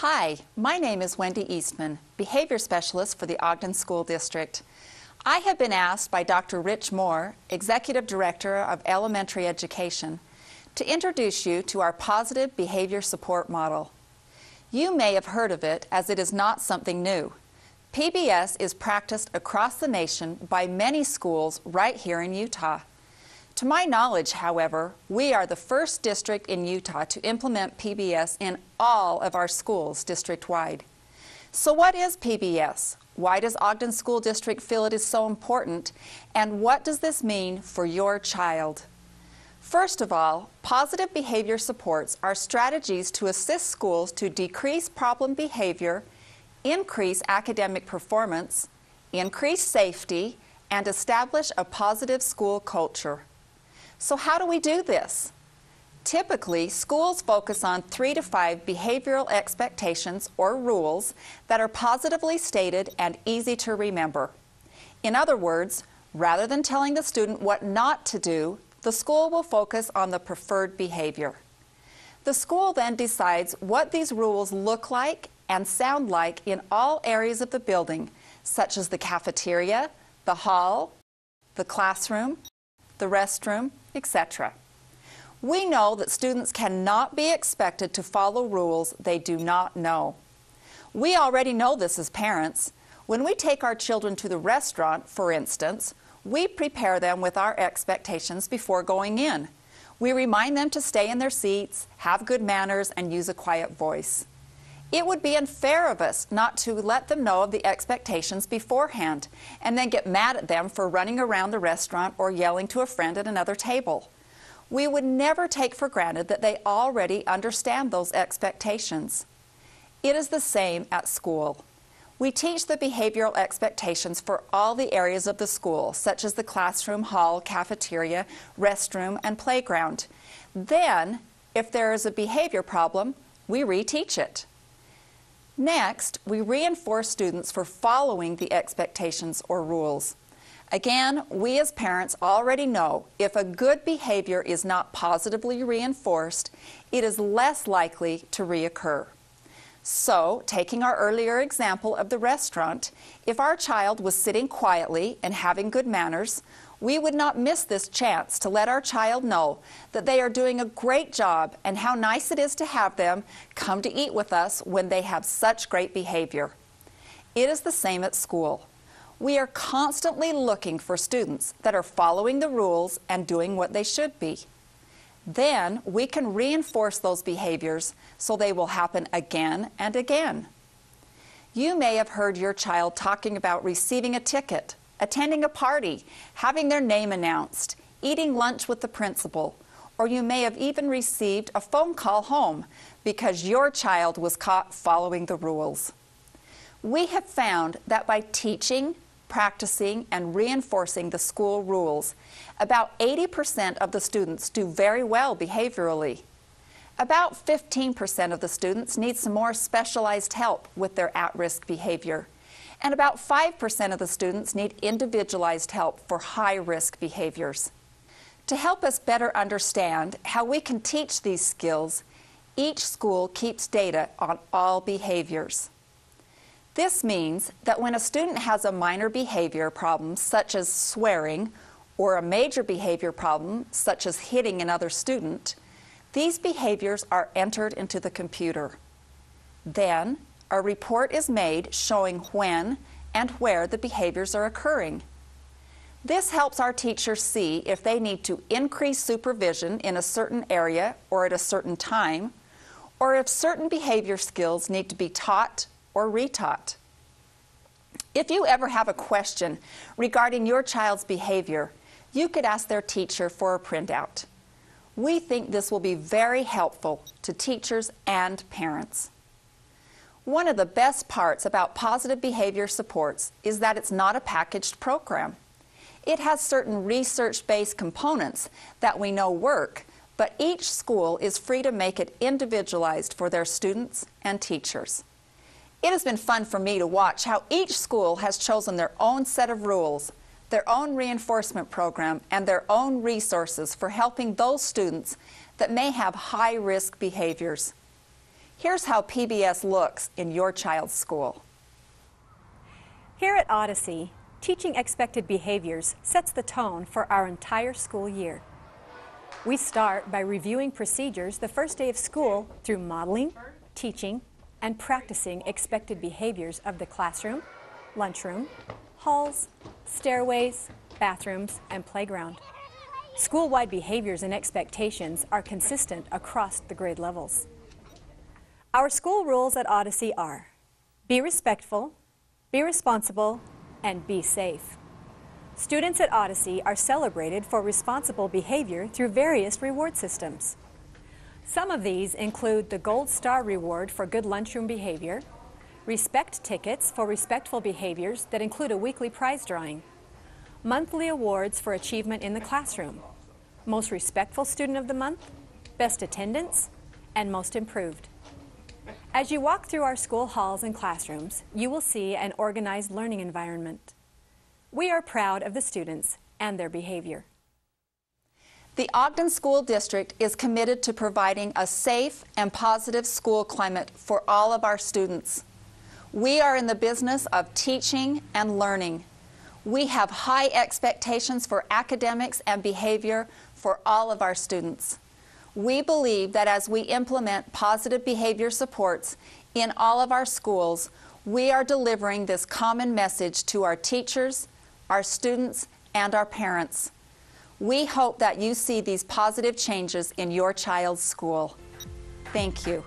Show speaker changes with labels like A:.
A: Hi, my name is Wendy Eastman, Behavior Specialist for the Ogden School District. I have been asked by Dr. Rich Moore, Executive Director of Elementary Education, to introduce you to our Positive Behavior Support Model. You may have heard of it, as it is not something new. PBS is practiced across the nation by many schools right here in Utah. To my knowledge, however, we are the first district in Utah to implement PBS in all of our schools district-wide. So what is PBS? Why does Ogden School District feel it is so important? And what does this mean for your child? First of all, positive behavior supports are strategies to assist schools to decrease problem behavior, increase academic performance, increase safety, and establish a positive school culture. So how do we do this? Typically, schools focus on 3 to 5 behavioral expectations or rules that are positively stated and easy to remember. In other words, rather than telling the student what not to do, the school will focus on the preferred behavior. The school then decides what these rules look like and sound like in all areas of the building, such as the cafeteria, the hall, the classroom, the restroom, etc. We know that students cannot be expected to follow rules they do not know. We already know this as parents. When we take our children to the restaurant, for instance, we prepare them with our expectations before going in. We remind them to stay in their seats, have good manners, and use a quiet voice. It would be unfair of us not to let them know of the expectations beforehand and then get mad at them for running around the restaurant or yelling to a friend at another table. We would never take for granted that they already understand those expectations. It is the same at school. We teach the behavioral expectations for all the areas of the school, such as the classroom, hall, cafeteria, restroom, and playground. Then, if there is a behavior problem, we reteach it. Next, we reinforce students for following the expectations or rules. Again, we as parents already know if a good behavior is not positively reinforced, it is less likely to reoccur. So, taking our earlier example of the restaurant, if our child was sitting quietly and having good manners, we would not miss this chance to let our child know that they are doing a great job and how nice it is to have them come to eat with us when they have such great behavior. It is the same at school. We are constantly looking for students that are following the rules and doing what they should be. Then we can reinforce those behaviors so they will happen again and again. You may have heard your child talking about receiving a ticket, attending a party, having their name announced, eating lunch with the principal, or you may have even received a phone call home because your child was caught following the rules. We have found that by teaching, practicing, and reinforcing the school rules, about 80% of the students do very well behaviorally. About 15% of the students need some more specialized help with their at-risk behavior. And about 5% of the students need individualized help for high-risk behaviors. To help us better understand how we can teach these skills, each school keeps data on all behaviors. This means that when a student has a minor behavior problem, such as swearing, or a major behavior problem, such as hitting another student, these behaviors are entered into the computer. Then, a report is made showing when and where the behaviors are occurring. This helps our teachers see if they need to increase supervision in a certain area or at a certain time, or if certain behavior skills need to be taught or retaught. If you ever have a question regarding your child's behavior, you could ask their teacher for a printout. We think this will be very helpful to teachers and parents. One of the best parts about positive behavior supports is that it's not a packaged program. It has certain research-based components that we know work, but each school is free to make it individualized for their students and teachers. It has been fun for me to watch how each school has chosen their own set of rules, their own reinforcement program, and their own resources for helping those students that may have high-risk behaviors. Here's how PBS looks in your child's school.
B: Here at Odyssey, teaching expected behaviors sets the tone for our entire school year. We start by reviewing procedures the first day of school through modeling, teaching, and practicing expected behaviors of the classroom, lunchroom, halls, stairways, bathrooms, and playground. School-wide behaviors and expectations are consistent across the grade levels. Our school rules at Odyssey are: be respectful, be responsible, and be safe. Students at Odyssey are celebrated for responsible behavior through various reward systems. Some of these include the Gold Star Reward for good lunchroom behavior, respect tickets for respectful behaviors that include a weekly prize drawing, monthly awards for achievement in the classroom, most respectful student of the month, best attendance, and most improved. As you walk through our school halls and classrooms, you will see an organized learning environment. We are proud of the students and their behavior.
A: The Ogden School District is committed to providing a safe and positive school climate for all of our students. We are in the business of teaching and learning. We have high expectations for academics and behavior for all of our students. We believe that as we implement positive behavior supports in all of our schools, we are delivering this common message to our teachers, our students, and our parents. We hope that you see these positive changes in your child's school. Thank you.